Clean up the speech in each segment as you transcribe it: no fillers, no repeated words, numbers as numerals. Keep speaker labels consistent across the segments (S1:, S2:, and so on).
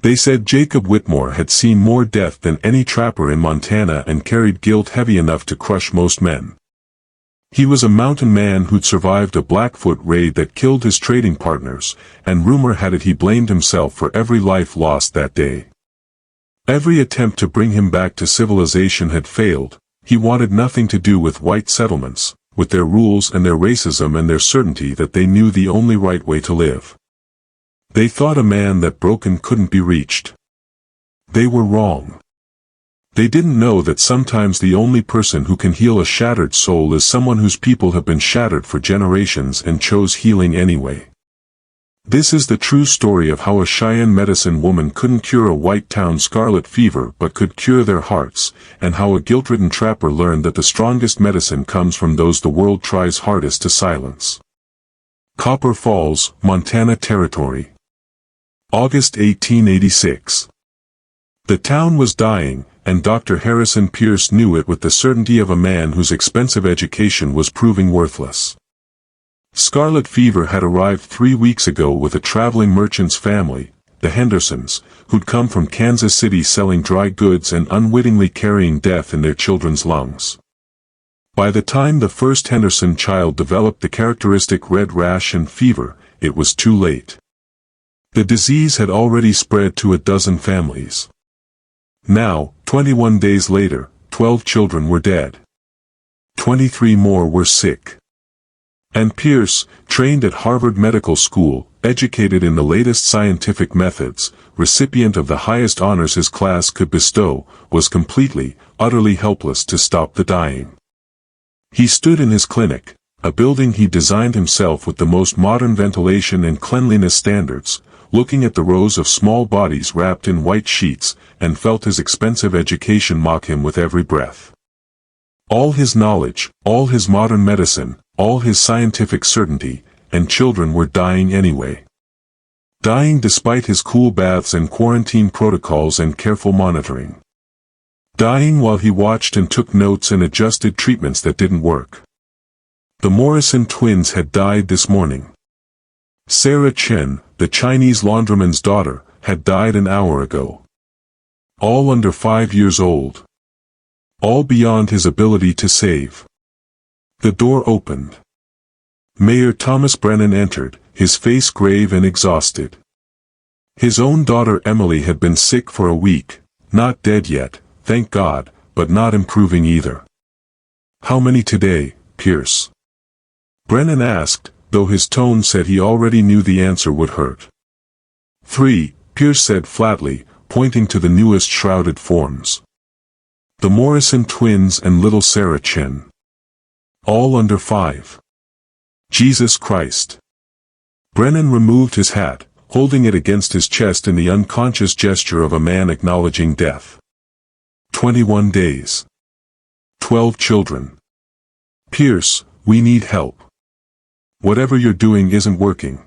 S1: They said Jacob Whitmore had seen more death than any trapper in Montana and carried guilt heavy enough to crush most men. He was a mountain man who'd survived a Blackfoot raid that killed his trading partners, and rumor had it he blamed himself for every life lost that day. Every attempt to bring him back to civilization had failed. He wanted nothing to do with white settlements, with their rules and their racism and their certainty that they knew the only right way to live. They thought a man that broken couldn't be reached. They were wrong. They didn't know that sometimes the only person who can heal a shattered soul is someone whose people have been shattered for generations and chose healing anyway. This is the true story of how a Cheyenne medicine woman couldn't cure a white town scarlet fever but could cure their hearts, and how a guilt-ridden trapper learned that the strongest medicine comes from those the world tries hardest to silence. Copper Falls, Montana Territory. August 1886. The town was dying, and Dr. Harrison Pierce knew it with the certainty of a man whose expensive education was proving worthless. Scarlet fever had arrived 3 weeks ago with a traveling merchant's family, the Hendersons, who'd come from Kansas City selling dry goods and unwittingly carrying death in their children's lungs. By the time the first Henderson child developed the characteristic red rash and fever, it was too late. The disease had already spread to a dozen families. Now, 21 days later, 12 children were dead. 23 more were sick. And Pierce, trained at Harvard Medical School, educated in the latest scientific methods, recipient of the highest honors his class could bestow, was completely, utterly helpless to stop the dying. He stood in his clinic, a building he designed himself with the most modern ventilation and cleanliness standards, looking at the rows of small bodies wrapped in white sheets, and felt his expensive education mock him with every breath. All his knowledge, all his modern medicine, all his scientific certainty, and children were dying anyway. Dying despite his cool baths and quarantine protocols and careful monitoring. Dying while he watched and took notes and adjusted treatments that didn't work. The Morrison twins had died this morning. Sarah Chen, the Chinese laundryman's daughter, had died an hour ago. All under 5 years old. All beyond his ability to save. The door opened. Mayor Thomas Brennan entered, his face grave and exhausted. His own daughter Emily had been sick for a week, not dead yet, thank God, but not improving either. "How many today, Pierce?" Brennan asked, though his tone said he already knew the answer would hurt. "3, Pierce said flatly, pointing to the newest shrouded forms. The Morrison twins and little Sarah Chen. All under 5. Jesus Christ. Brennan removed his hat, holding it against his chest in the unconscious gesture of a man acknowledging death. 21 days. 12 children. Pierce, we need help. Whatever you're doing isn't working.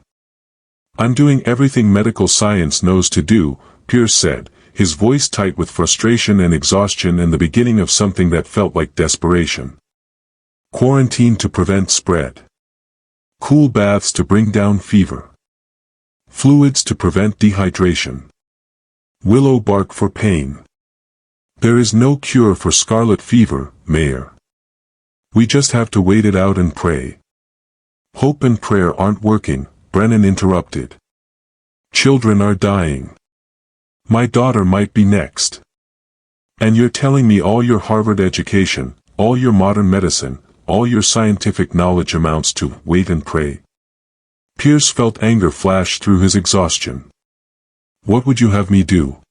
S1: I'm doing everything medical science knows to do, Pierce said, his voice tight with frustration and exhaustion and the beginning of something that felt like desperation. Quarantine to prevent spread. Cool baths to bring down fever. Fluids to prevent dehydration. Willow bark for pain. There is no cure for scarlet fever, Mayor. We just have to wait it out and pray. Hope and prayer aren't working, Brennan interrupted. Children are dying. My daughter might be next. And you're telling me all your Harvard education, all your modern medicine, all your scientific knowledge amounts to wait and pray? Pierce felt anger flash through his exhaustion. What would you have me do?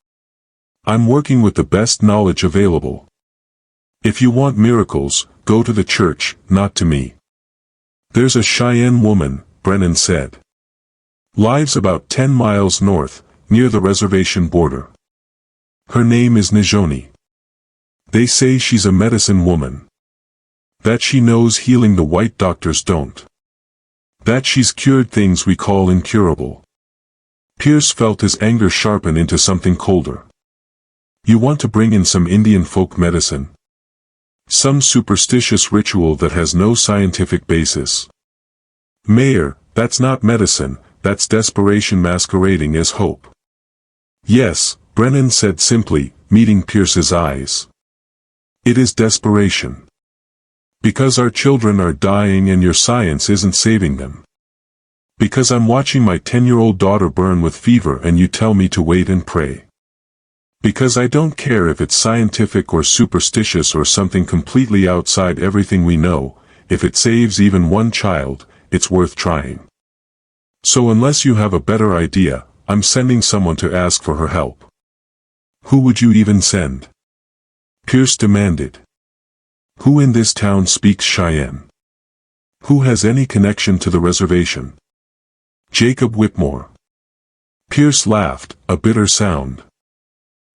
S1: I'm working with the best knowledge available. If you want miracles, go to the church, not to me. There's a Cheyenne woman, Brennan said. Lives about 10 miles north, near the reservation border. Her name is Nizhoni. They say she's a medicine woman. That she knows healing the white doctors don't. That she's cured things we call incurable. Pierce felt his anger sharpen into something colder. You want to bring in some Indian folk medicine? Some superstitious ritual that has no scientific basis. Mayor, that's not medicine, that's desperation masquerading as hope. Yes, Brennan said simply, meeting Pierce's eyes. It is desperation. Because our children are dying and your science isn't saving them. Because I'm watching my 10-year-old daughter burn with fever and you tell me to wait and pray. Because I don't care if it's scientific or superstitious or something completely outside everything we know, if it saves even one child, it's worth trying. So unless you have a better idea, I'm sending someone to ask for her help. Who would you even send? Pierce demanded. Who in this town speaks Cheyenne? Who has any connection to the reservation? Jacob Whitmore. Pierce laughed, a bitter sound.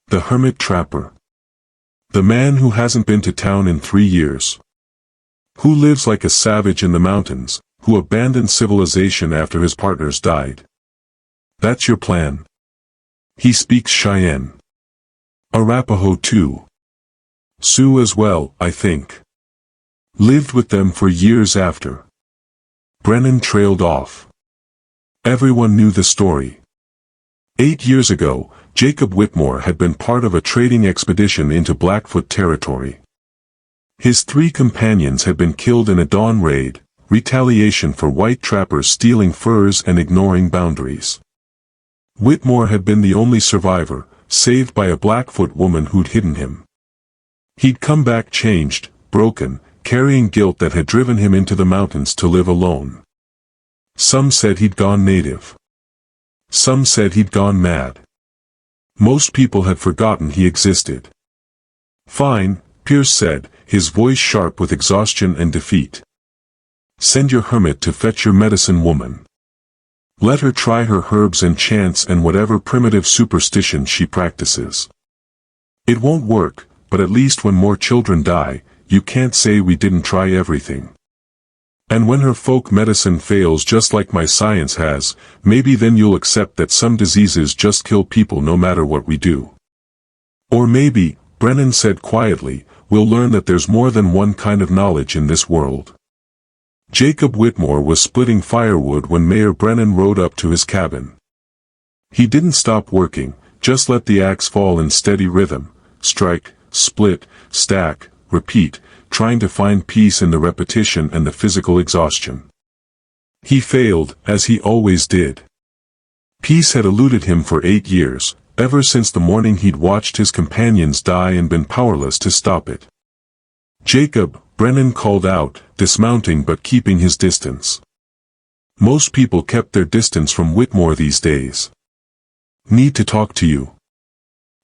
S1: The hermit trapper. The man who hasn't been to town in 3 years. Who lives like a savage in the mountains, who abandoned civilization after his partners died. That's your plan. He speaks Cheyenne. Arapaho too. Sioux as well, I think. Lived with them for years after. Brennan trailed off. Everyone knew the story. 8 years ago, Jacob Whitmore had been part of a trading expedition into Blackfoot territory. His 3 companions had been killed in a dawn raid, retaliation for white trappers stealing furs and ignoring boundaries. Whitmore had been the only survivor, saved by a Blackfoot woman who'd hidden him. He'd come back changed, broken, carrying guilt that had driven him into the mountains to live alone. Some said he'd gone native. Some said he'd gone mad. Most people had forgotten he existed. Fine, Pierce said, his voice sharp with exhaustion and defeat. Send your hermit to fetch your medicine woman. Let her try her herbs and chants and whatever primitive superstition she practices. It won't work, but at least when more children die, you can't say we didn't try everything. And when her folk medicine fails just like my science has, maybe then you'll accept that some diseases just kill people no matter what we do. Or maybe, Brennan said quietly, we'll learn that there's more than one kind of knowledge in this world. Jacob Whitmore was splitting firewood when Mayor Brennan rode up to his cabin. He didn't stop working, just let the axe fall in steady rhythm, strike, split, stack, repeat, trying to find peace in the repetition and the physical exhaustion. He failed, as he always did. Peace had eluded him for 8 years, ever since the morning he'd watched his companions die and been powerless to stop it. Jacob, Brennan called out, dismounting but keeping his distance. Most people kept their distance from Whitmore these days. Need to talk to you.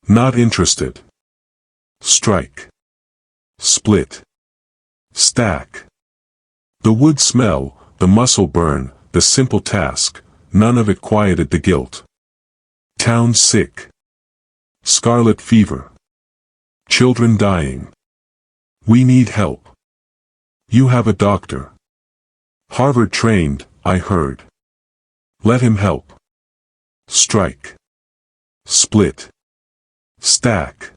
S1: Not interested. Strike. Split. Stack. The wood smell, the muscle burn, the simple task, none of it quieted the guilt. Town sick. Scarlet fever. Children dying. We need help. You have a doctor. Harvard trained, I heard. Let him help. Strike. Split. Stack.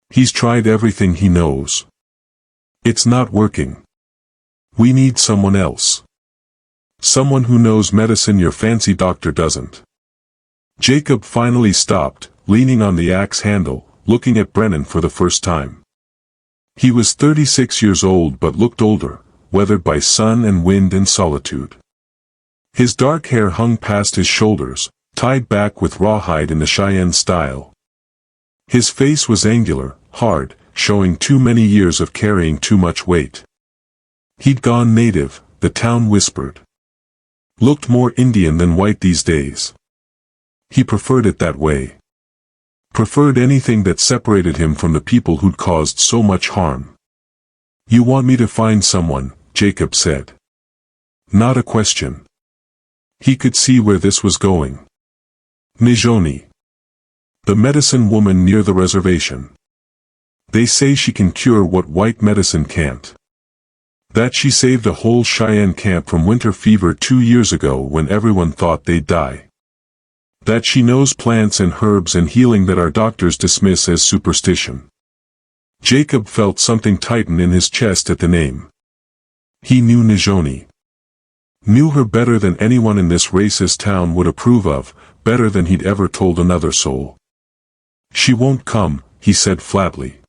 S1: He's tried everything he knows. It's not working. We need someone else. Someone who knows medicine your fancy doctor doesn't. Jacob finally stopped, leaning on the axe handle, looking at Brennan for the first time. He was 36 years old but looked older, weathered by sun and wind and solitude. His dark hair hung past his shoulders, tied back with rawhide in the Cheyenne style. His face was angular, hard, showing too many years of carrying too much weight. He'd gone native, the town whispered. Looked more Indian than white these days. He preferred it that way. Preferred anything that separated him from the people who'd caused so much harm. You want me to find someone, Jacob said. Not a question. He could see where this was going. Nizhoni. The medicine woman near the reservation. They say she can cure what white medicine can't. That she saved a whole Cheyenne camp from winter fever 2 years ago when everyone thought they'd die. That she knows plants and herbs and healing that our doctors dismiss as superstition. Jacob felt something tighten in his chest at the name. He knew Nizhoni. Knew her better than anyone in this racist town would approve of, better than he'd ever told another soul. "She won't come," he said flatly.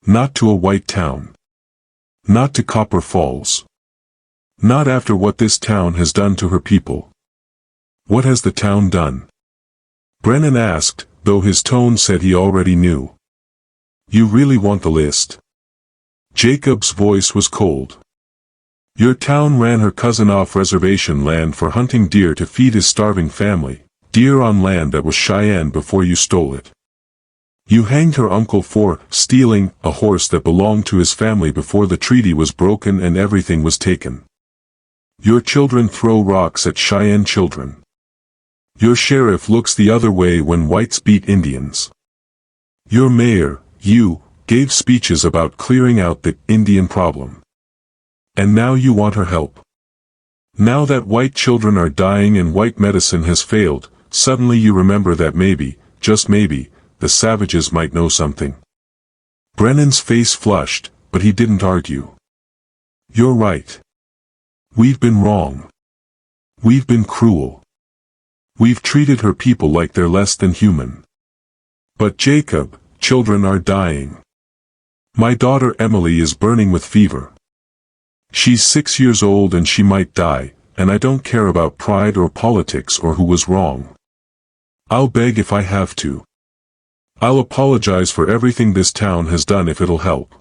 S1: "Not to a white town. Not to Copper Falls. Not after what this town has done to her people." "What has the town done?" Brennan asked, though his tone said he already knew. "You really want the list?" Jacob's voice was cold. "Your town ran her cousin off reservation land for hunting deer to feed his starving family, deer on land that was Cheyenne before you stole it. You hanged her uncle for stealing a horse that belonged to his family before the treaty was broken and everything was taken. Your children throw rocks at Cheyenne children. Your sheriff looks the other way when whites beat Indians. Your mayor, you, gave speeches about clearing out the Indian problem. And now you want her help. Now that white children are dying and white medicine has failed, suddenly you remember that maybe, just maybe, the savages might know something." Brennan's face flushed, but he didn't argue. "You're right. We've been wrong. We've been cruel. We've treated her people like they're less than human. But Jacob, children are dying. My daughter Emily is burning with fever. She's 6 years old and she might die, and I don't care about pride or politics or who was wrong. I'll beg if I have to. I'll apologize for everything this town has done if it'll help.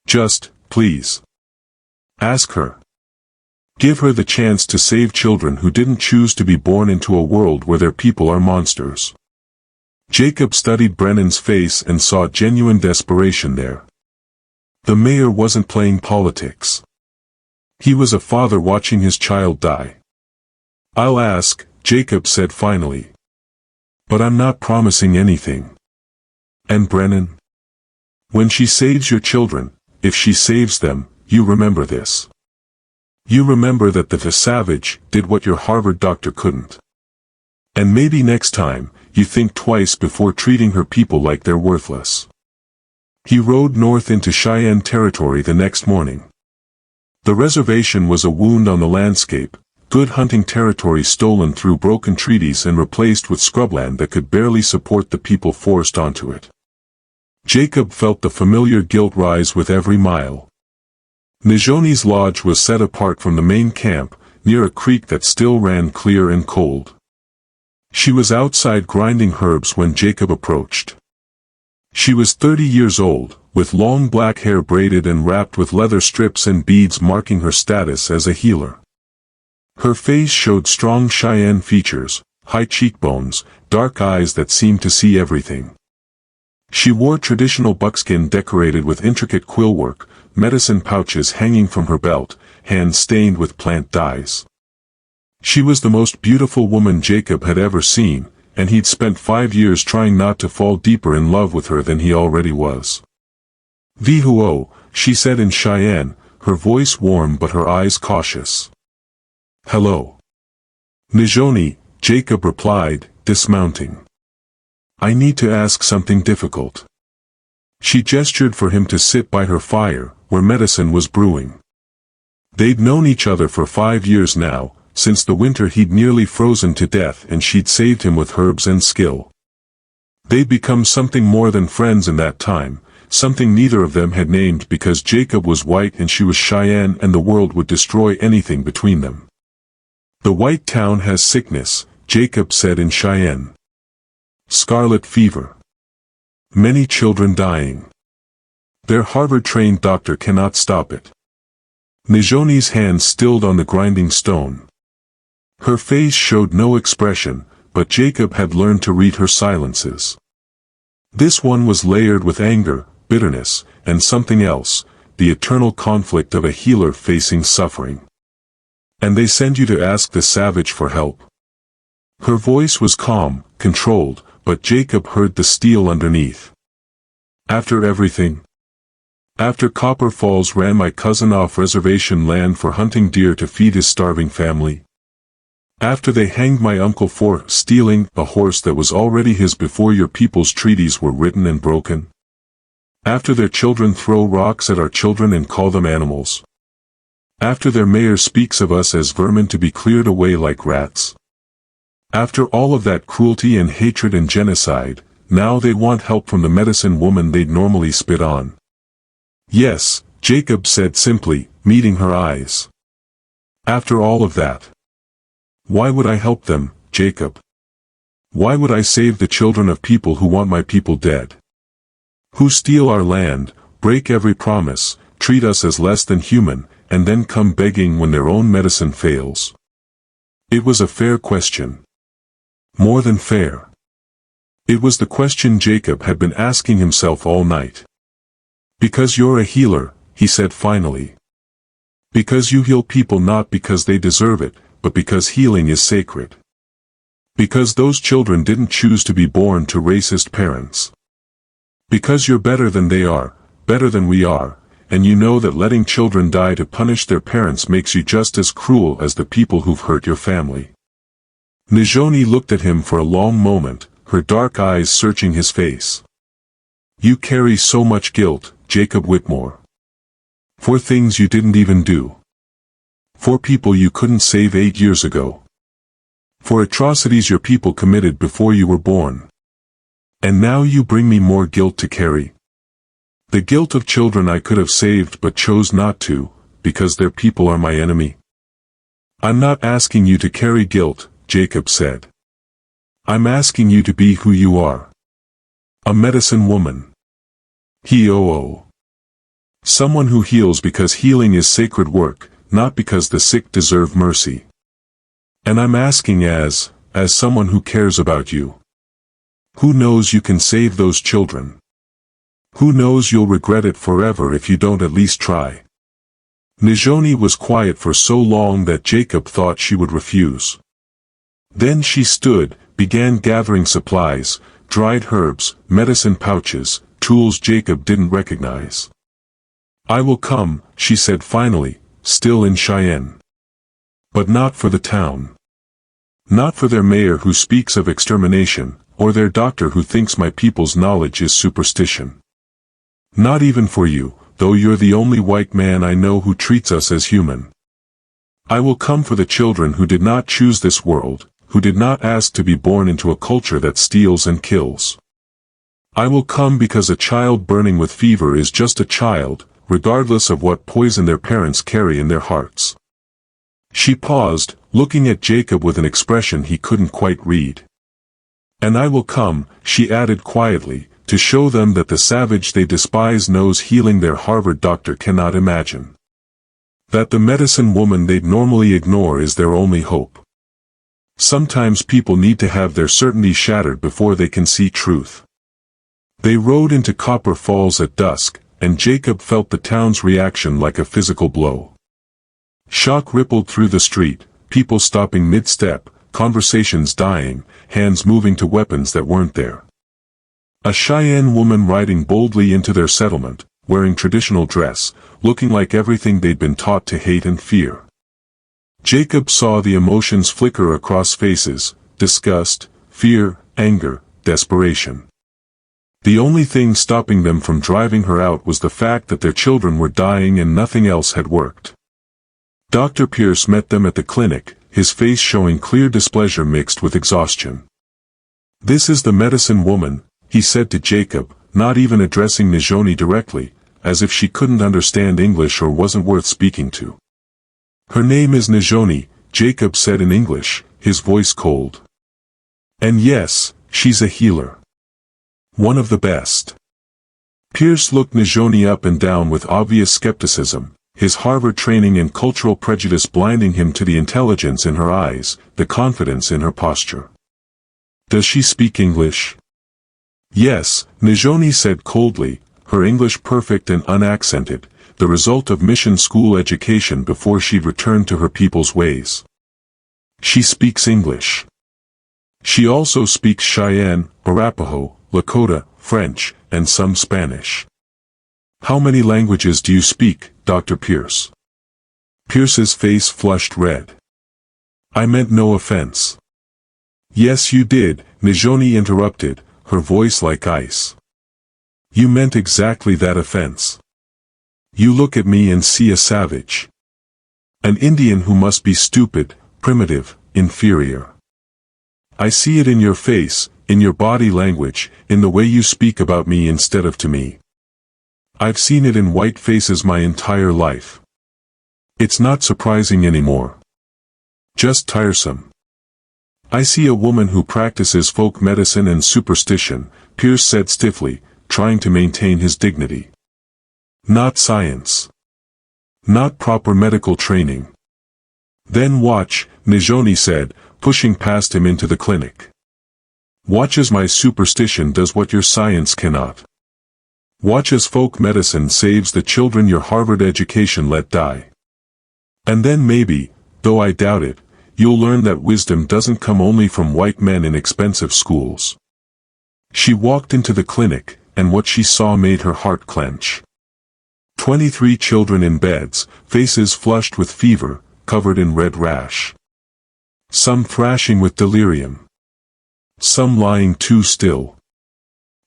S1: Just, please. Ask her. Give her the chance to save children who didn't choose to be born into a world where their people are monsters." Jacob studied Brennan's face and saw genuine desperation there. The mayor wasn't playing politics. He was a father watching his child die. "I'll ask," Jacob said finally. "But I'm not promising anything. And Brennan? When she saves your children, if she saves them, you remember this. You remember that the savage did what your Harvard doctor couldn't. And maybe next time, you think twice before treating her people like they're worthless." He rode north into Cheyenne territory the next morning. The reservation was a wound on the landscape, good hunting territory stolen through broken treaties and replaced with scrubland that could barely support the people forced onto it. Jacob felt the familiar guilt rise with every mile. Nizhoni's lodge was set apart from the main camp, near a creek that still ran clear and cold. She was outside grinding herbs when Jacob approached. She was 30 years old, with long black hair braided and wrapped with leather strips and beads marking her status as a healer. Her face showed strong Cheyenne features, high cheekbones, dark eyes that seemed to see everything. She wore traditional buckskin decorated with intricate quillwork, medicine pouches hanging from her belt, hands stained with plant dyes. She was the most beautiful woman Jacob had ever seen, and he'd spent 5 years trying not to fall deeper in love with her than he already was. "Vihuo," she said in Cheyenne, her voice warm but her eyes cautious. "Hello." "Nizhoni," Jacob replied, dismounting. "I need to ask something difficult." She gestured for him to sit by her fire, where medicine was brewing. They'd known each other for 5 years now, since the winter he'd nearly frozen to death and she'd saved him with herbs and skill. They'd become something more than friends in that time, something neither of them had named because Jacob was white and she was Cheyenne and the world would destroy anything between them. "The white town has sickness," Jacob said in Cheyenne. "Scarlet fever. Many children dying. Their Harvard-trained doctor cannot stop it." Nizhoni's hands stilled on the grinding stone. Her face showed no expression, but Jacob had learned to read her silences. This one was layered with anger, bitterness, and something else, the eternal conflict of a healer facing suffering. "And they send you to ask the savage for help?" Her voice was calm, controlled, but Jacob heard the steel underneath. "After everything? After Copper Falls ran my cousin off reservation land for hunting deer to feed his starving family? After they hanged my uncle for stealing a horse that was already his before your people's treaties were written and broken? After their children throw rocks at our children and call them animals? After their mayor speaks of us as vermin to be cleared away like rats? After all of that cruelty and hatred and genocide, now they want help from the medicine woman they'd normally spit on. Yes, Jacob said simply, meeting her eyes. After all of that. Why would I help them, Jacob? Why would I save the children of people who want my people dead? Who steal our land, break every promise, treat us as less than human, and then come begging when their own medicine fails? It was a fair question. More than fair. It was the question Jacob had been asking himself all night. Because you're a healer, he said finally. Because you heal people not because they deserve it, but because healing is sacred. Because those children didn't choose to be born to racist parents. Because you're better than they are, better than we are, and you know that letting children die to punish their parents makes you just as cruel as the people who've hurt your family. Nizhoni looked at him for a long moment, her dark eyes searching his face. You carry so much guilt, Jacob Whitmore. For things you didn't even do. For people you couldn't save 8 years ago. For atrocities your people committed before you were born. And now you bring me more guilt to carry. The guilt of children I could have saved but chose not to, because their people are my enemy. I'm not asking you to carry guilt, Jacob said. I'm asking you to be who you are. A medicine woman. Someone who heals because healing is sacred work, not because the sick deserve mercy. And I'm asking as someone who cares about you. Who knows you can save those children? Who knows you'll regret it forever if you don't at least try? Nizhoni was quiet for so long that Jacob thought she would refuse. Then she stood, began gathering supplies, dried herbs, medicine pouches, tools Jacob didn't recognize. I will come, she said finally, still in Cheyenne. But not for the town. Not for their mayor who speaks of extermination, or their doctor who thinks my people's knowledge is superstition. Not even for you, though you're the only white man I know who treats us as human. I will come for the children who did not choose this world, who did not ask to be born into a culture that steals and kills. I will come because a child burning with fever is just a child, regardless of what poison their parents carry in their hearts. She paused, looking at Jacob with an expression he couldn't quite read. And I will come, she added quietly, to show them that the savage they despise knows healing their Harvard doctor cannot imagine. That the medicine woman they'd normally ignore is their only hope. Sometimes people need to have their certainty shattered before they can see truth. They rode into Copper Falls at dusk, and Jacob felt the town's reaction like a physical blow. Shock rippled through the street, people stopping mid-step, conversations dying, hands moving to weapons that weren't there. A Cheyenne woman riding boldly into their settlement, wearing traditional dress, looking like everything they'd been taught to hate and fear. Jacob saw the emotions flicker across faces, disgust, fear, anger, desperation. The only thing stopping them from driving her out was the fact that their children were dying and nothing else had worked. Dr. Pierce met them at the clinic, his face showing clear displeasure mixed with exhaustion. This is the medicine woman, he said to Jacob, not even addressing Nizhoni directly, as if she couldn't understand English or wasn't worth speaking to. Her name is Nizhoni, Jacob said in English, his voice cold. And yes, she's a healer. One of the best. Pierce looked Nizhoni up and down with obvious skepticism, his Harvard training and cultural prejudice blinding him to the intelligence in her eyes, the confidence in her posture. Does she speak English? Yes, Nizhoni said coldly, her English perfect and unaccented, the result of mission school education before she'd returned to her people's ways. She speaks English. She also speaks Cheyenne, Arapaho, Lakota, French, and some Spanish. How many languages do you speak, Dr. Pierce? Pierce's face flushed red. I meant no offense. Yes you did, Nizhoni interrupted, her voice like ice. You meant exactly that offense. You look at me and see a savage. An Indian who must be stupid, primitive, inferior. I see it in your face, in your body language, in the way you speak about me instead of to me. I've seen it in white faces my entire life. It's not surprising anymore. Just tiresome. I see a woman who practices folk medicine and superstition, Pierce said stiffly, trying to maintain his dignity. Not science. Not proper medical training. Then watch, Nizhoni said, pushing past him into the clinic. Watch as my superstition does what your science cannot. Watch as folk medicine saves the children your Harvard education let die. And then maybe, though I doubt it, you'll learn that wisdom doesn't come only from white men in expensive schools. She walked into the clinic, and what she saw made her heart clench. 23 children in beds, faces flushed with fever, covered in red rash. Some thrashing with delirium. Some lying too still.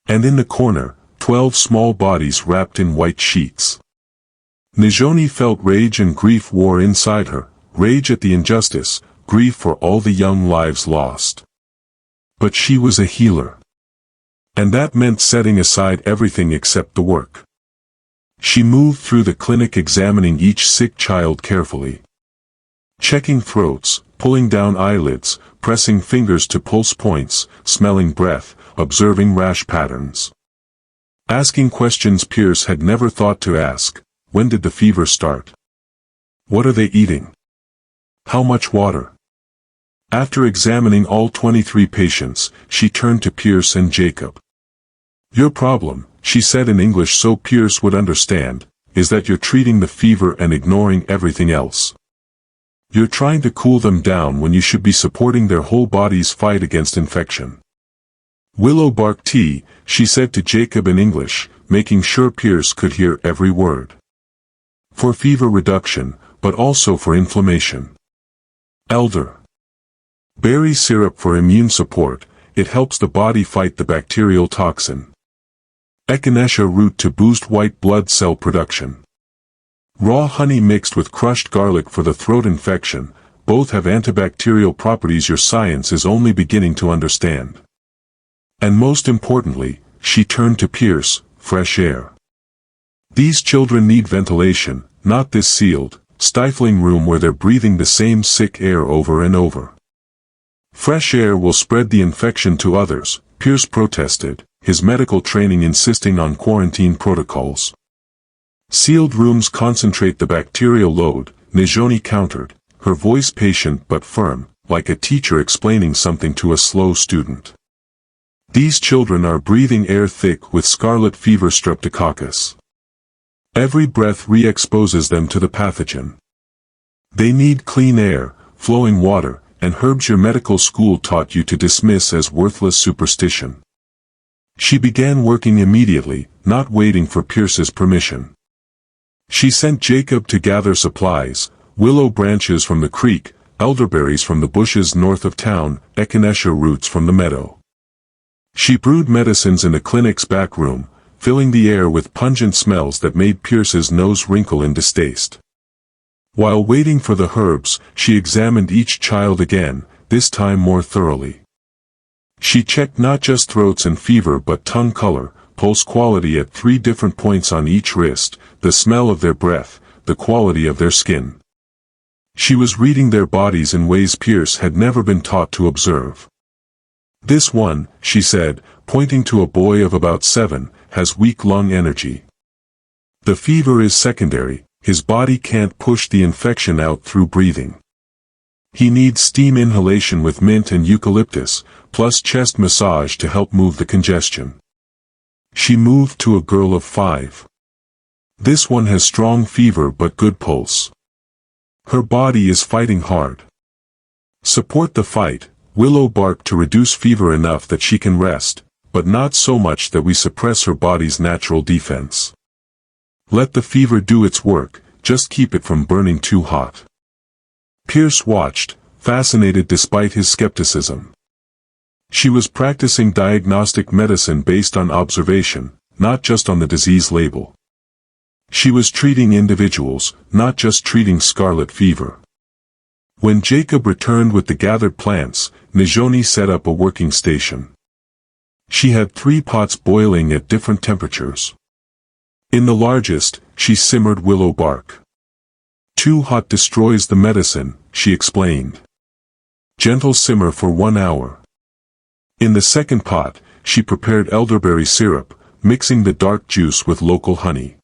S1: And in the corner, 12 small bodies wrapped in white sheets. Nizhoni felt rage and grief war inside her, rage at the injustice, grief for all the young lives lost. But she was a healer. And that meant setting aside everything except the work. She moved through the clinic examining each sick child carefully. Checking throats, pulling down eyelids, pressing fingers to pulse points, smelling breath, observing rash patterns. Asking questions Pierce had never thought to ask. When did the fever start? What are they eating? How much water? After examining all 23 patients, she turned to Pierce and Jacob. Your problem, she said in English so Pierce would understand, is that you're treating the fever and ignoring everything else. You're trying to cool them down when you should be supporting their whole body's fight against infection. Willow bark tea, she said to Jacob in English, making sure Pierce could hear every word. For fever reduction, but also for inflammation. Elder berry syrup for immune support, it helps the body fight the bacterial toxin. Echinacea root to boost white blood cell production. Raw honey mixed with crushed garlic for the throat infection, both have antibacterial properties your science is only beginning to understand. And most importantly, she turned to Pierce, fresh air. These children need ventilation, not this sealed, stifling room where they're breathing the same sick air over and over. Fresh air will spread the infection to others, Pierce protested, his medical training insisting on quarantine protocols. Sealed rooms concentrate the bacterial load, Nizhoni countered, her voice patient but firm, like a teacher explaining something to a slow student. These children are breathing air thick with scarlet fever streptococcus. Every breath re-exposes them to the pathogen. They need clean air, flowing water, and herbs your medical school taught you to dismiss as worthless superstition. She began working immediately, not waiting for Pierce's permission. She sent Jacob to gather supplies, willow branches from the creek, elderberries from the bushes north of town, echinacea roots from the meadow. She brewed medicines in the clinic's back room, filling the air with pungent smells that made Pierce's nose wrinkle in distaste. While waiting for the herbs, she examined each child again, this time more thoroughly. She checked not just throats and fever but tongue color, pulse quality at 3 different points on each wrist, the smell of their breath, the quality of their skin. She was reading their bodies in ways Pierce had never been taught to observe. This one, she said, pointing to a boy of about 7, has weak lung energy. The fever is secondary, his body can't push the infection out through breathing. He needs steam inhalation with mint and eucalyptus, plus chest massage to help move the congestion. She moved to a girl of 5. This one has strong fever but good pulse. Her body is fighting hard. Support the fight, willow bark to reduce fever enough that she can rest, but not so much that we suppress her body's natural defense. Let the fever do its work, just keep it from burning too hot. Pierce watched, fascinated despite his skepticism. She was practicing diagnostic medicine based on observation, not just on the disease label. She was treating individuals, not just treating scarlet fever. When Jacob returned with the gathered plants, Nizhoni set up a working station. She had 3 pots boiling at different temperatures. In the largest, she simmered willow bark. Too hot destroys the medicine, she explained. Gentle simmer for 1 hour. In the second pot, she prepared elderberry syrup, mixing the dark juice with local honey.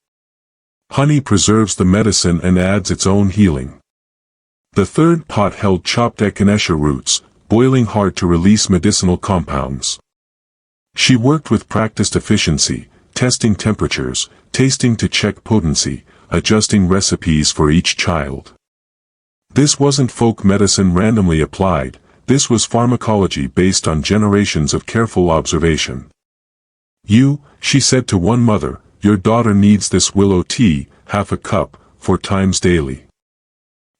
S1: Honey preserves the medicine and adds its own healing. The third pot held chopped echinacea roots, boiling hard to release medicinal compounds. She worked with practiced efficiency, testing temperatures, tasting to check potency, adjusting recipes for each child. This wasn't folk medicine randomly applied, this was pharmacology based on generations of careful observation. She said to one mother, your daughter needs this willow tea, half a cup, 4 times daily.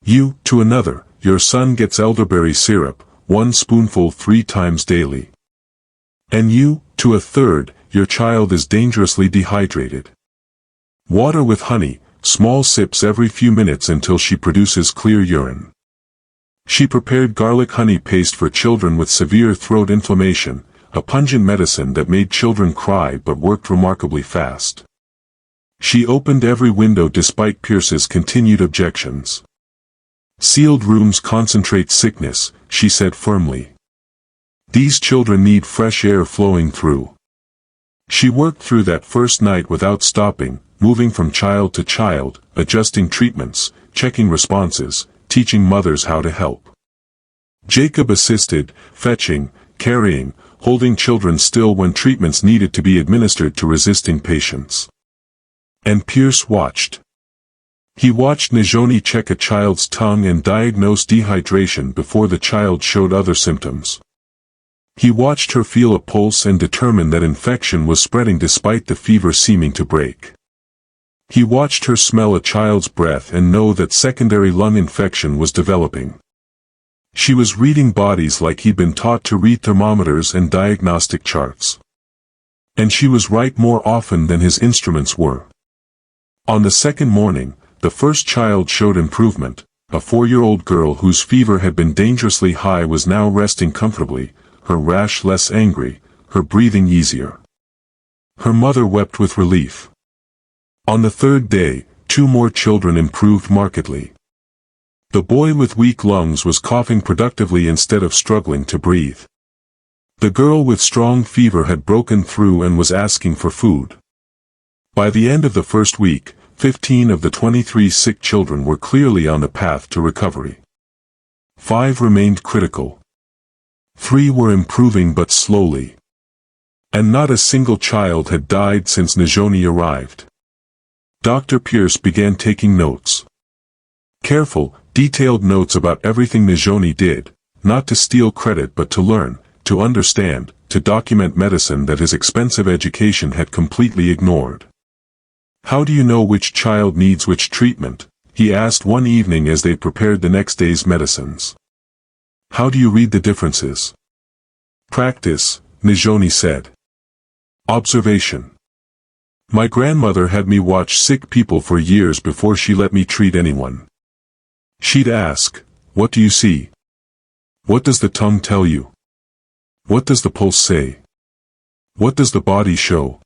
S1: To another, your son gets elderberry syrup, 1 spoonful 3 times daily. And to a third, your child is dangerously dehydrated. Water with honey, small sips every few minutes until she produces clear urine. She prepared garlic honey paste for children with severe throat inflammation, a pungent medicine that made children cry but worked remarkably fast. She opened every window despite Pierce's continued objections. Sealed rooms concentrate sickness, she said firmly. These children need fresh air flowing through. She worked through that first night without stopping, moving from child to child, adjusting treatments, checking responses, teaching mothers how to help. Jacob assisted, fetching, carrying, holding children still when treatments needed to be administered to resisting patients. And Pierce watched. He watched Nizhoni check a child's tongue and diagnose dehydration before the child showed other symptoms. He watched her feel a pulse and determine that infection was spreading despite the fever seeming to break. He watched her smell a child's breath and know that secondary lung infection was developing. She was reading bodies like he'd been taught to read thermometers and diagnostic charts. And she was right more often than his instruments were. On the second morning, the first child showed improvement. A 4-year-old girl whose fever had been dangerously high was now resting comfortably, her rash less angry, her breathing easier. Her mother wept with relief. On the third day, 2 more children improved markedly. The boy with weak lungs was coughing productively instead of struggling to breathe. The girl with strong fever had broken through and was asking for food. By the end of the first week, 15 of the 23 sick children were clearly on the path to recovery. 5 remained critical. 3 were improving but slowly. And not a single child had died since Nizhoni arrived. Dr. Pierce began taking notes. Careful, detailed notes about everything Nizhoni did, not to steal credit but to learn, to understand, to document medicine that his expensive education had completely ignored. How do you know which child needs which treatment? He asked one evening as they prepared the next day's medicines. How do you read the differences? Practice, Nizhoni said. Observation. My grandmother had me watch sick people for years before she let me treat anyone. She'd ask, what do you see? What does the tongue tell you? What does the pulse say? What does the body show?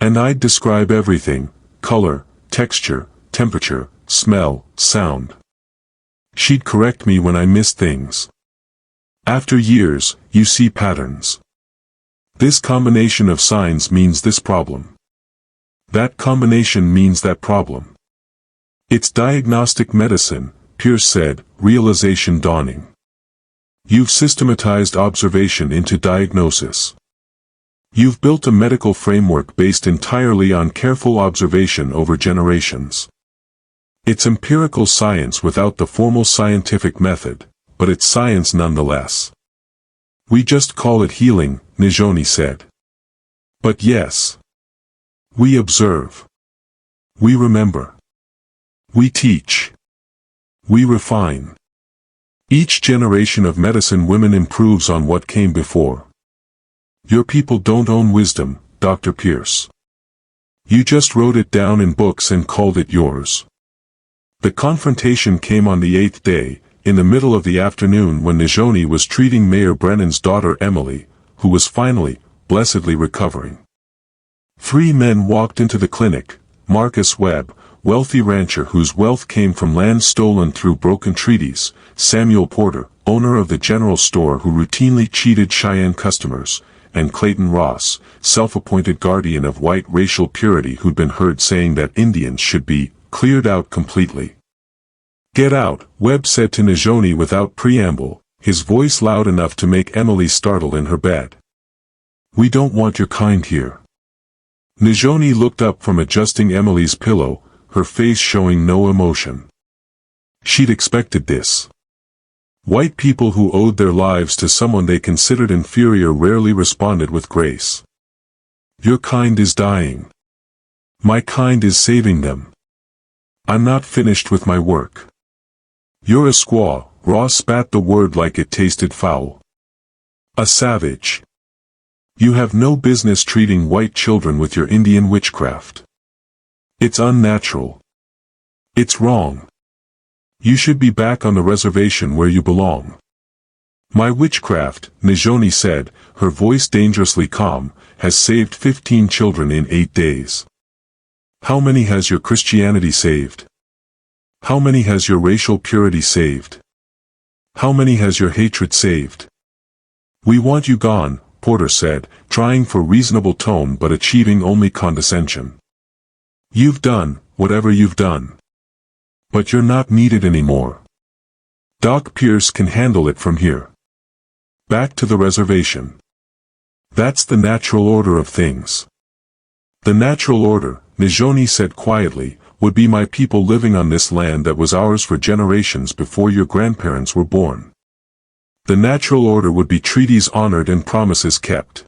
S1: And I'd describe everything, color, texture, temperature, smell, sound. She'd correct me when I missed things. After years, you see patterns. This combination of signs means this problem. That combination means that problem. It's diagnostic medicine, Pierce said, realization dawning. You've systematized observation into diagnosis. You've built a medical framework based entirely on careful observation over generations. It's empirical science without the formal scientific method, but it's science nonetheless. We just call it healing, Nizhoni said. But yes. We observe. We remember. We teach. We refine. Each generation of medicine women improves on what came before. Your people don't own wisdom, Dr. Pierce. You just wrote it down in books and called it yours. The confrontation came on the 8th day, in the middle of the afternoon when Nizhoni was treating Mayor Brennan's daughter Emily, who was finally, blessedly recovering. 3 men walked into the clinic: Marcus Webb, wealthy rancher whose wealth came from land stolen through broken treaties; Samuel Porter, owner of the general store who routinely cheated Cheyenne customers; and Clayton Ross, self-appointed guardian of white racial purity who'd been heard saying that Indians should be cleared out completely. "Get out," Webb said to Nizhoni without preamble, his voice loud enough to make Emily startle in her bed. "We don't want your kind here." Nizhoni looked up from adjusting Emily's pillow, her face showing no emotion. She'd expected this. White people who owed their lives to someone they considered inferior rarely responded with grace. "Your kind is dying. My kind is saving them. I'm not finished with my work." "You're a squaw," Ross spat the word like it tasted foul. "A savage. You have no business treating white children with your Indian witchcraft. It's unnatural. It's wrong. You should be back on the reservation where you belong." "My witchcraft," Nizhoni said, her voice dangerously calm, "has saved 15 children in 8 days. How many has your Christianity saved? How many has your racial purity saved? How many has your hatred saved?" "We want you gone," Porter said, trying for reasonable tone but achieving only condescension. "You've done whatever you've done. But you're not needed anymore. Doc Pierce can handle it from here. Back to the reservation. That's the natural order of things." "The natural order," Nizhoni said quietly, "would be my people living on this land that was ours for generations before your grandparents were born. The natural order would be treaties honored and promises kept.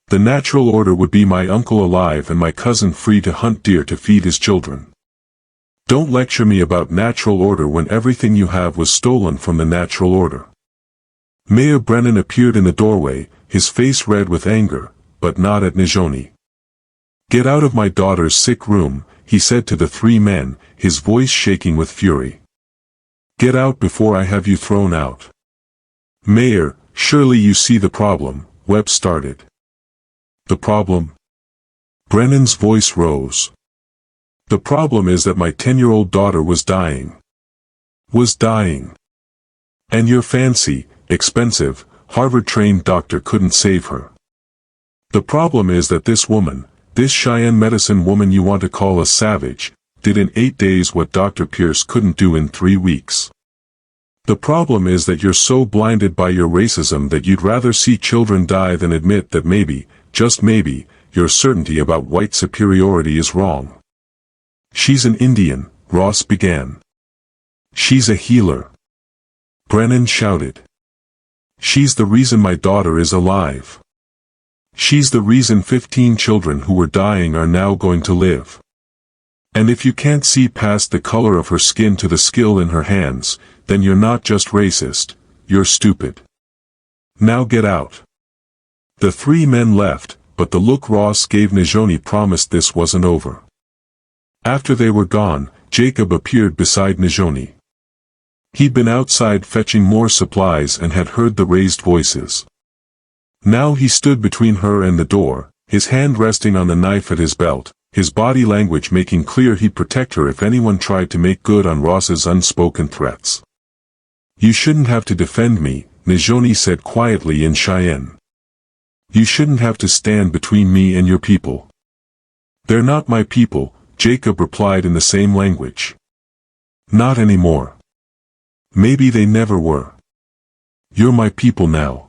S1: The natural order would be my uncle alive and my cousin free to hunt deer to feed his children. Don't lecture me about natural order when everything you have was stolen from the natural order." Mayor Brennan appeared in the doorway, his face red with anger, but not at Nizhoni. "Get out of my daughter's sick room," he said to the 3 men, his voice shaking with fury. "Get out before I have you thrown out." "Mayor, surely you see the problem," Webb started. "The problem?" Brennan's voice rose. "The problem is that my 10-year-old daughter was dying. Was dying. And your fancy, expensive, Harvard-trained doctor couldn't save her. The problem is that this woman, this Cheyenne medicine woman you want to call a savage, did in 8 days what Dr. Pierce couldn't do in 3 weeks. The problem is that you're so blinded by your racism that you'd rather see children die than admit that maybe, just maybe, your certainty about white superiority is wrong." "She's an Indian," Ross began. "She's a healer," Brennan shouted. "She's the reason my daughter is alive. She's the reason 15 children who were dying are now going to live. And if you can't see past the color of her skin to the skill in her hands, then you're not just racist, you're stupid. Now get out." The 3 men left, but the look Ross gave Nizhoni promised this wasn't over. After they were gone, Jacob appeared beside Nizhoni. He'd been outside fetching more supplies and had heard the raised voices. Now he stood between her and the door, his hand resting on the knife at his belt, his body language making clear he'd protect her if anyone tried to make good on Ross's unspoken threats. "You shouldn't have to defend me," Nizhoni said quietly in Cheyenne. "You shouldn't have to stand between me and your people." "They're not my people," Jacob replied in the same language. "Not anymore. Maybe they never were. You're my people now.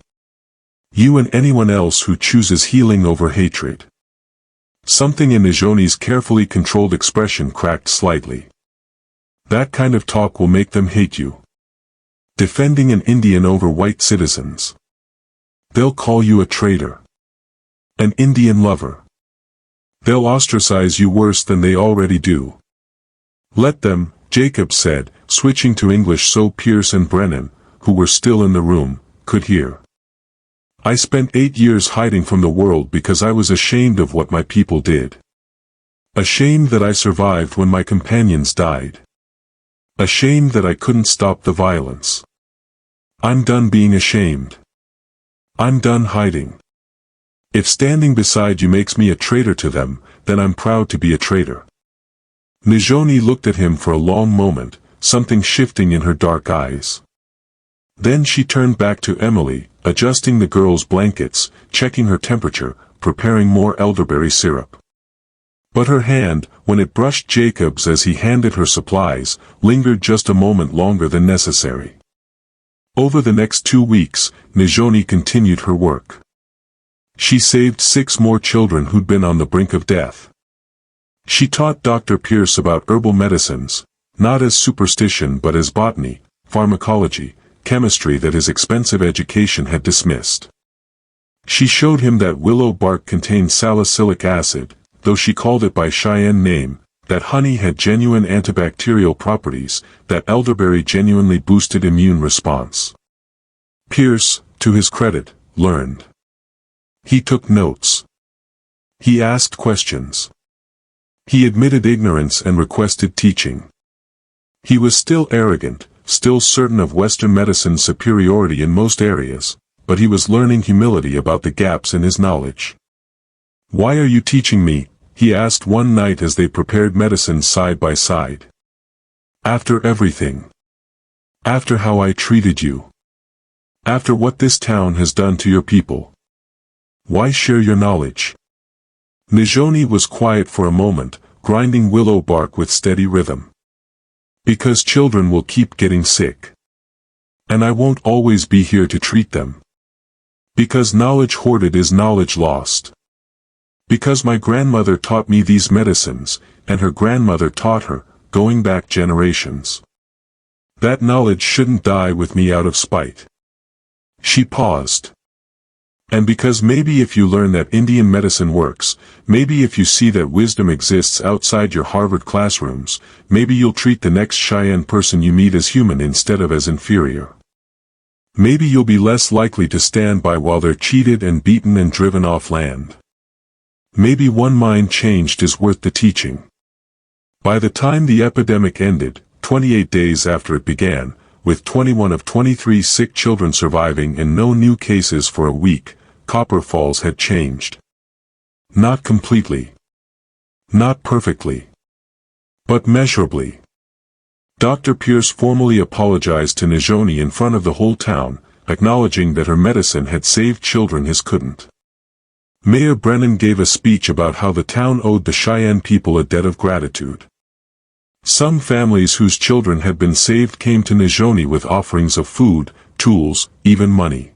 S1: You and anyone else who chooses healing over hatred." Something in Nizhoni's carefully controlled expression cracked slightly. "That kind of talk will make them hate you. Defending an Indian over white citizens. They'll call you a traitor. An Indian lover. They'll ostracize you worse than they already do." "Let them," Jacob said, switching to English so Pierce and Brennan, who were still in the room, could hear. "I spent 8 years hiding from the world because I was ashamed of what my people did. Ashamed that I survived when my companions died. Ashamed that I couldn't stop the violence. I'm done being ashamed. I'm done hiding. If standing beside you makes me a traitor to them, then I'm proud to be a traitor." Nizhoni looked at him for a long moment, something shifting in her dark eyes. Then she turned back to Emily, adjusting the girl's blankets, checking her temperature, preparing more elderberry syrup. But her hand, when it brushed Jacob's as he handed her supplies, lingered just a moment longer than necessary. Over the next 2 weeks, Nizhoni continued her work. She saved 6 more children who'd been on the brink of death. She taught Dr. Pierce about herbal medicines, not as superstition but as botany, pharmacology, chemistry that his expensive education had dismissed. She showed him that willow bark contained salicylic acid, though she called it by Cheyenne name, that honey had genuine antibacterial properties, that elderberry genuinely boosted immune response. Pierce, to his credit, learned. He took notes. He asked questions. He admitted ignorance and requested teaching. He was still arrogant, still certain of Western medicine's superiority in most areas, but he was learning humility about the gaps in his knowledge. "Why are you teaching me?" he asked one night as they prepared medicine side by side. "After everything. After how I treated you. After what this town has done to your people. Why share your knowledge?" Nizhoni was quiet for a moment, grinding willow bark with steady rhythm. "Because children will keep getting sick. And I won't always be here to treat them. Because knowledge hoarded is knowledge lost. Because my grandmother taught me these medicines, and her grandmother taught her, going back generations. That knowledge shouldn't die with me out of spite." She paused. "And because maybe if you learn that Indian medicine works, maybe if you see that wisdom exists outside your Harvard classrooms, maybe you'll treat the next Cheyenne person you meet as human instead of as inferior. Maybe you'll be less likely to stand by while they're cheated and beaten and driven off land. Maybe one mind changed is worth the teaching." By the time the epidemic ended, 28 days after it began, with 21 of 23 sick children surviving and no new cases for a week, Copper Falls had changed. Not completely. Not perfectly. But measurably. Dr. Pierce formally apologized to Nizhoni in front of the whole town, acknowledging that her medicine had saved children his couldn't. Mayor Brennan gave a speech about how the town owed the Cheyenne people a debt of gratitude. Some families whose children had been saved came to Nizhoni with offerings of food, tools, even money.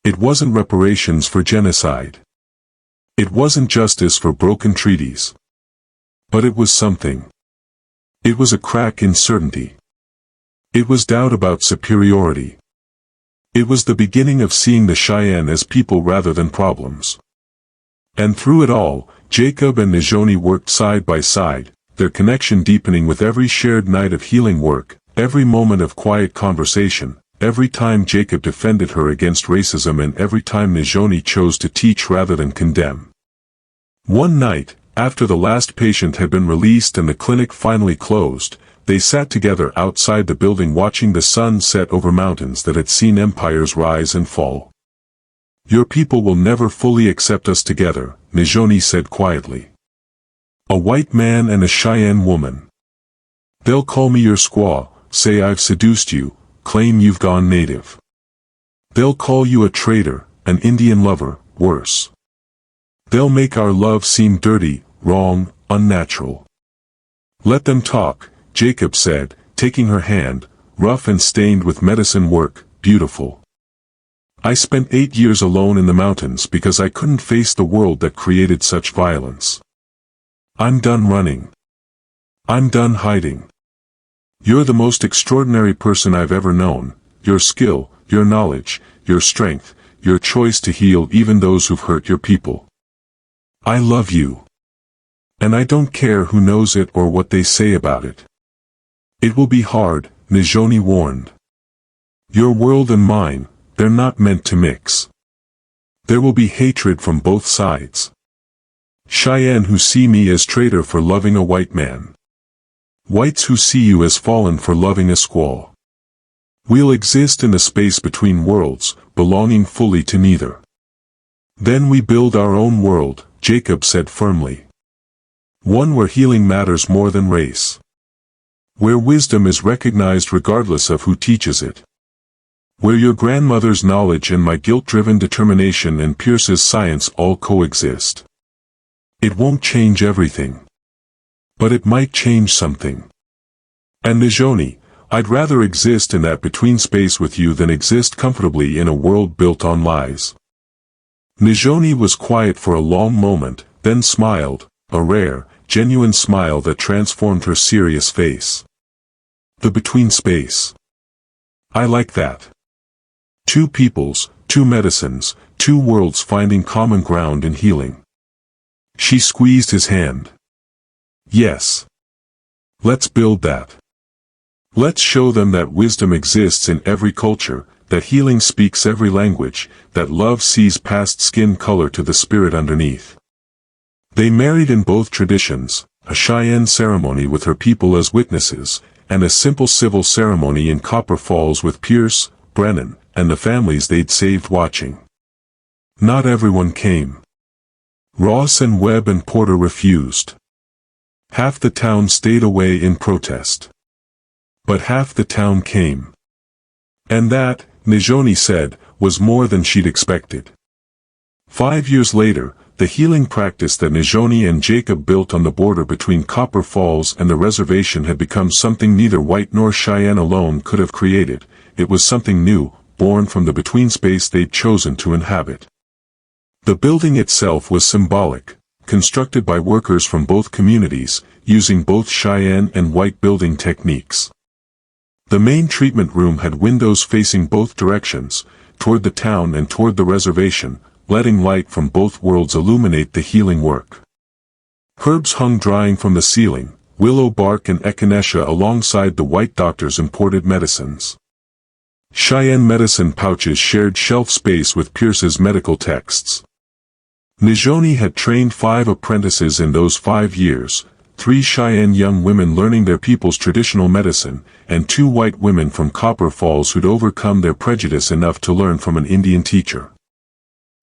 S1: It wasn't reparations for genocide. It wasn't justice for broken treaties. But it was something. It was a crack in certainty. It was doubt about superiority. It was the beginning of seeing the Cheyenne as people rather than problems. And through it all, Jacob and Nizhoni worked side by side, their connection deepening with every shared night of healing work, every moment of quiet conversation, every time Jacob defended her against racism and every time Nizhoni chose to teach rather than condemn. One night, after the last patient had been released and the clinic finally closed, they sat together outside the building watching the sun set over mountains that had seen empires rise and fall. "Your people will never fully accept us together," Nizhoni said quietly. "A white man and a Cheyenne woman. They'll call me your squaw, say I've seduced you, claim you've gone native. They'll call you a traitor, an Indian lover, worse. They'll make our love seem dirty, wrong, unnatural. Let them talk," Jacob said, taking her hand, rough and stained with medicine work, beautiful. "I spent 8 years alone in the mountains because I couldn't face the world that created such violence. I'm done running. I'm done hiding. You're the most extraordinary person I've ever known, your skill, your knowledge, your strength, your choice to heal even those who've hurt your people. I love you. And I don't care who knows it or what they say about it. It will be hard," Nizhoni warned. "Your world and mine, they're not meant to mix. There will be hatred from both sides. Cheyenne who see me as traitor for loving a white man. Whites who see you as fallen for loving a squaw. We'll exist in the space between worlds, belonging fully to neither. Then we build our own world, Jacob said firmly. One where healing matters more than race. Where wisdom is recognized regardless of who teaches it. Where your grandmother's knowledge and my guilt-driven determination and Pierce's science all coexist. It won't change everything. But it might change something. And Nizhoni, I'd rather exist in that between space with you than exist comfortably in a world built on lies. Nizhoni was quiet for a long moment, then smiled, a rare, genuine smile that transformed her serious face. The between space. I like that. Two peoples, two medicines, two worlds finding common ground in healing. She squeezed his hand. Yes. Let's build that. Let's show them that wisdom exists in every culture, that healing speaks every language, that love sees past skin color to the spirit underneath. They married in both traditions, a Cheyenne ceremony with her people as witnesses, and a simple civil ceremony in Copper Falls with Pierce, Brennan, and the families they'd saved watching. Not everyone came. Ross and Webb and Porter refused. Half the town stayed away in protest. But half the town came. And that, Nizhoni said, was more than she'd expected. 5 years later, the healing practice that Nizhoni and Jacob built on the border between Copper Falls and the reservation had become something neither White nor Cheyenne alone could have created. It was something new, born from the between space they'd chosen to inhabit. The building itself was symbolic, constructed by workers from both communities, using both Cheyenne and White building techniques. The main treatment room had windows facing both directions, toward the town and toward the reservation, letting light from both worlds illuminate the healing work. Herbs hung drying from the ceiling, willow bark and echinacea alongside the White doctor's imported medicines. Cheyenne medicine pouches shared shelf space with Pierce's medical texts. Nizhoni had trained 5 apprentices in those 5 years, 3 Cheyenne young women learning their people's traditional medicine, and 2 white women from Copper Falls who'd overcome their prejudice enough to learn from an Indian teacher.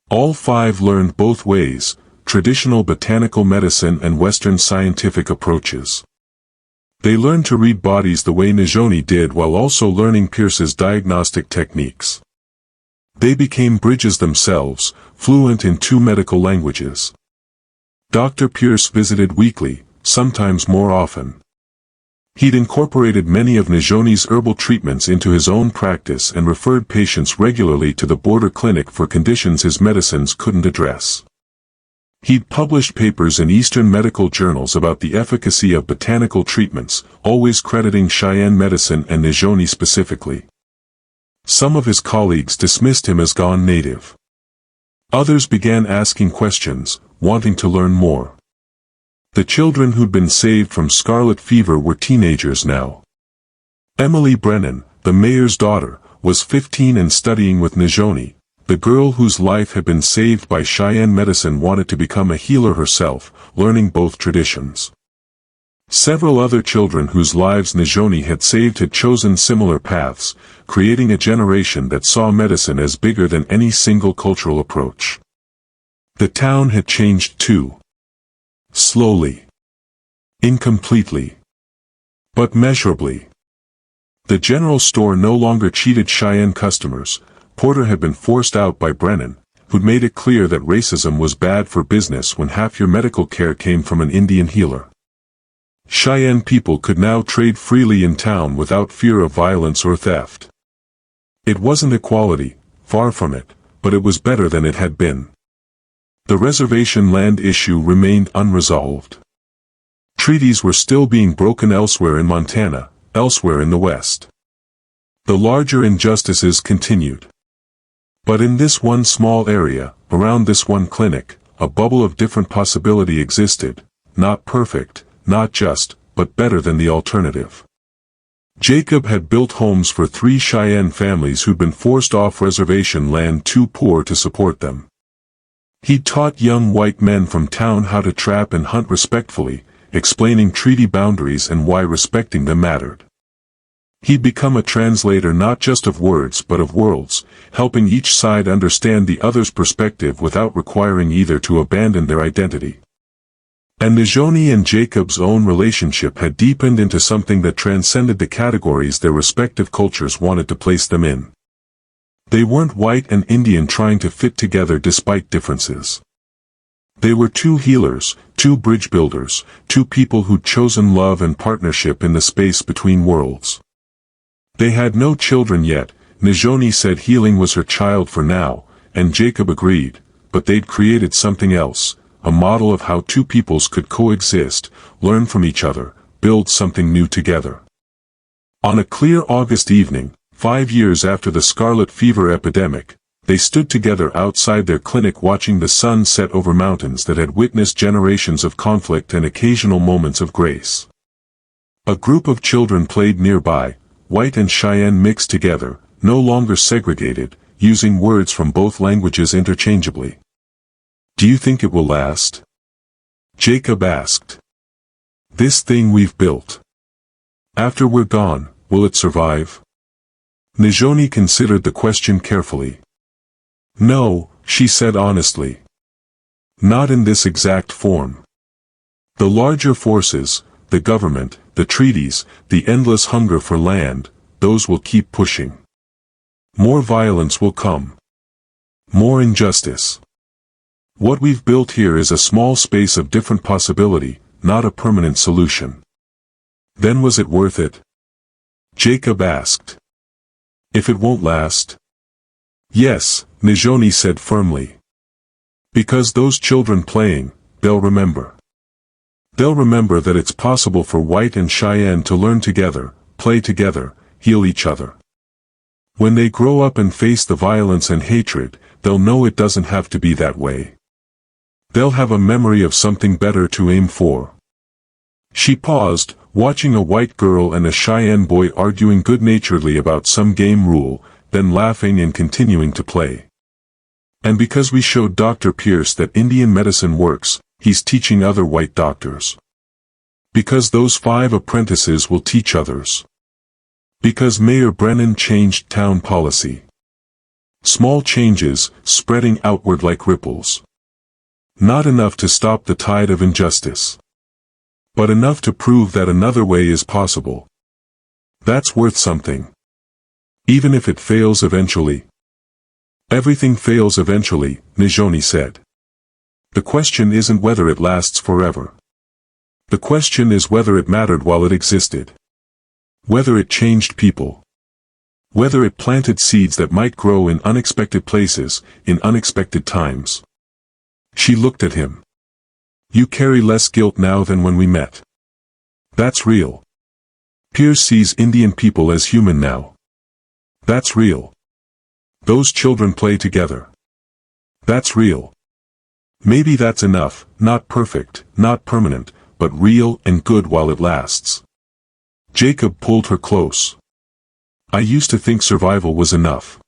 S1: All 5 learned both ways, traditional botanical medicine and Western scientific approaches. They learned to read bodies the way Nizhoni did while also learning Pierce's diagnostic techniques. They became bridges themselves, fluent in 2 medical languages. Dr. Pierce visited weekly, sometimes more often. He'd incorporated many of Nizhoni's herbal treatments into his own practice and referred patients regularly to the border clinic for conditions his medicines couldn't address. He'd published papers in Eastern medical journals about the efficacy of botanical treatments, always crediting Cheyenne medicine and Nizhoni specifically. Some of his colleagues dismissed him as gone native. Others began asking questions, wanting to learn more. The children who'd been saved from scarlet fever were teenagers now. Emily Brennan, the mayor's daughter, was 15 and studying with Nizhoni. The girl whose life had been saved by Cheyenne medicine wanted to become a healer herself, learning both traditions. Several other children whose lives Nizhoni had saved had chosen similar paths, creating a generation that saw medicine as bigger than any single cultural approach. The town had changed too. Slowly. Incompletely. But measurably. The general store no longer cheated Cheyenne customers. Porter had been forced out by Brennan, who'd made it clear that racism was bad for business when half your medical care came from an Indian healer. Cheyenne people could now trade freely in town without fear of violence or theft. It wasn't equality, far from it, but it was better than it had been. The reservation land issue remained unresolved. Treaties were still being broken elsewhere in Montana, elsewhere in the West. The larger injustices continued. But in this one small area, around this one clinic, a bubble of different possibility existed, not perfect, not just, but better than the alternative. Jacob had built homes for 3 Cheyenne families who'd been forced off reservation land too poor to support them. He'd taught young white men from town how to trap and hunt respectfully, explaining treaty boundaries and why respecting them mattered. He'd become a translator not just of words but of worlds, helping each side understand the other's perspective without requiring either to abandon their identity. And Nizhoni and Jacob's own relationship had deepened into something that transcended the categories their respective cultures wanted to place them in. They weren't white and Indian trying to fit together despite differences. They were two healers, two bridge builders, two people who'd chosen love and partnership in the space between worlds. They had no children yet. Nizhoni said healing was her child for now, and Jacob agreed, but they'd created something else, a model of how two peoples could coexist, learn from each other, build something new together. On a clear August evening, 5 years after the scarlet fever epidemic, they stood together outside their clinic watching the sun set over mountains that had witnessed generations of conflict and occasional moments of grace. A group of children played nearby, white and Cheyenne mixed together, no longer segregated, using words from both languages interchangeably. "Do you think it will last?" Jacob asked. "This thing we've built. After we're gone, will it survive?" Nizhoni considered the question carefully. "No," she said honestly. "Not in this exact form. The larger forces, the government, the treaties, the endless hunger for land, those will keep pushing. More violence will come. More injustice. What we've built here is a small space of different possibility, not a permanent solution." "Then was it worth it?" Jacob asked. "If it won't last?" "Yes," Nizhoni said firmly. "Because those children playing, they'll remember. They'll remember that it's possible for white and Cheyenne to learn together, play together, heal each other. When they grow up and face the violence and hatred, they'll know it doesn't have to be that way. They'll have a memory of something better to aim for." She paused, watching a white girl and a Cheyenne boy arguing good-naturedly about some game rule, then laughing and continuing to play. "And because we showed Dr. Pierce that Indian medicine works, he's teaching other white doctors. Because those 5 apprentices will teach others. Because Mayor Brennan changed town policy. Small changes, spreading outward like ripples. Not enough to stop the tide of injustice. But enough to prove that another way is possible. That's worth something. Even if it fails eventually." "Everything fails eventually," Nizhoni said. "The question isn't whether it lasts forever. The question is whether it mattered while it existed. Whether it changed people. Whether it planted seeds that might grow in unexpected places, in unexpected times." She looked at him. "You carry less guilt now than when we met. That's real. Pierce sees Indian people as human now. That's real. Those children play together. That's real. Maybe that's enough, not perfect, not permanent, but real and good while it lasts." Jacob pulled her close. "I used to think survival was enough.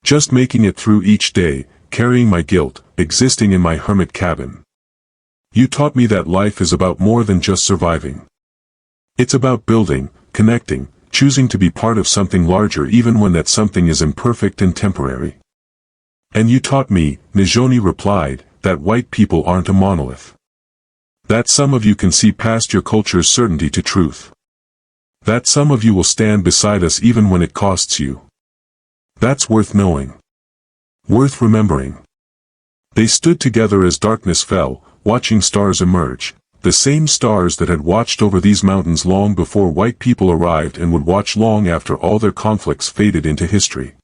S1: Just making it through each day, carrying my guilt, existing in my hermit cabin. You taught me that life is about more than just surviving. It's about building, connecting, choosing to be part of something larger even when that something is imperfect and temporary." "And you taught me," Nizhoni replied, "that white people aren't a monolith. That some of you can see past your culture's certainty to truth. That some of you will stand beside us even when it costs you. That's worth knowing. Worth remembering." They stood together as darkness fell, watching stars emerge, the same stars that had watched over these mountains long before white people arrived and would watch long after all their conflicts faded into history.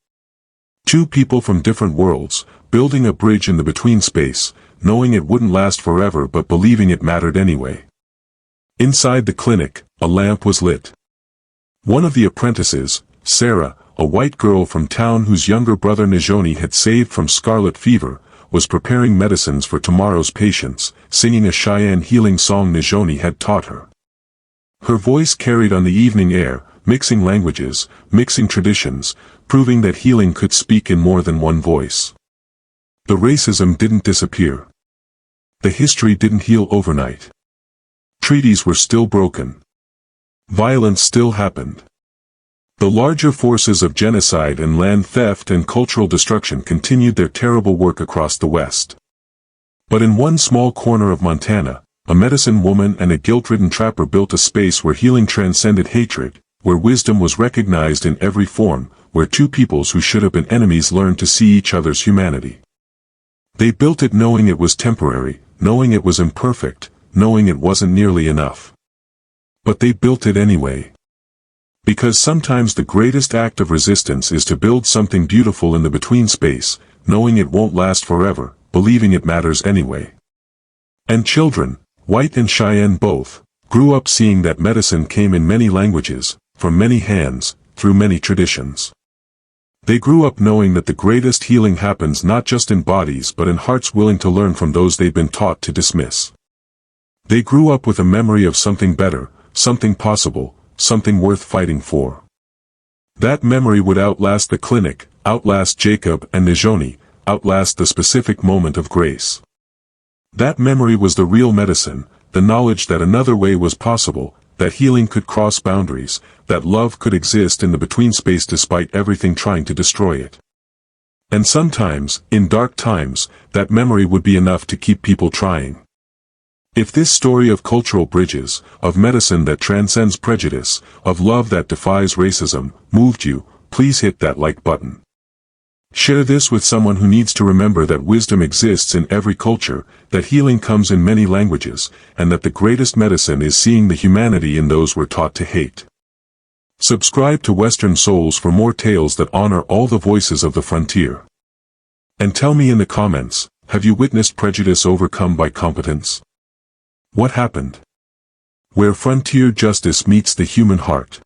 S1: Two people from different worlds, building a bridge in the between space, knowing it wouldn't last forever but believing it mattered anyway. Inside the clinic, a lamp was lit. One of the apprentices, Sarah, a white girl from town whose younger brother Nizhoni had saved from scarlet fever, was preparing medicines for tomorrow's patients, singing a Cheyenne healing song Nizhoni had taught her. Her voice carried on the evening air, mixing languages, mixing traditions, proving that healing could speak in more than one voice. The racism didn't disappear. The history didn't heal overnight. Treaties were still broken. Violence still happened. The larger forces of genocide and land theft and cultural destruction continued their terrible work across the West. But in one small corner of Montana, a medicine woman and a guilt-ridden trapper built a space where healing transcended hatred, where wisdom was recognized in every form, where two peoples who should have been enemies learned to see each other's humanity. They built it knowing it was temporary, knowing it was imperfect, knowing it wasn't nearly enough. But they built it anyway. Because sometimes the greatest act of resistance is to build something beautiful in the between space, knowing it won't last forever, believing it matters anyway. And children, White and Cheyenne both, grew up seeing that medicine came in many languages, from many hands, through many traditions. They grew up knowing that the greatest healing happens not just in bodies but in hearts willing to learn from those they've been taught to dismiss. They grew up with a memory of something better, something possible, something worth fighting for. That memory would outlast the clinic, outlast Jacob and Nizhoni, outlast the specific moment of grace. That memory was the real medicine, the knowledge that another way was possible, that healing could cross boundaries, that love could exist in the between space despite everything trying to destroy it. And sometimes, in dark times, that memory would be enough to keep people trying. If this story of cultural bridges, of medicine that transcends prejudice, of love that defies racism, moved you, please hit that like button. Share this with someone who needs to remember that wisdom exists in every culture, that healing comes in many languages, and that the greatest medicine is seeing the humanity in those we're taught to hate. Subscribe to Western Souls for more tales that honor all the voices of the frontier. And tell me in the comments, have you witnessed prejudice overcome by competence? What happened? Where frontier justice meets the human heart.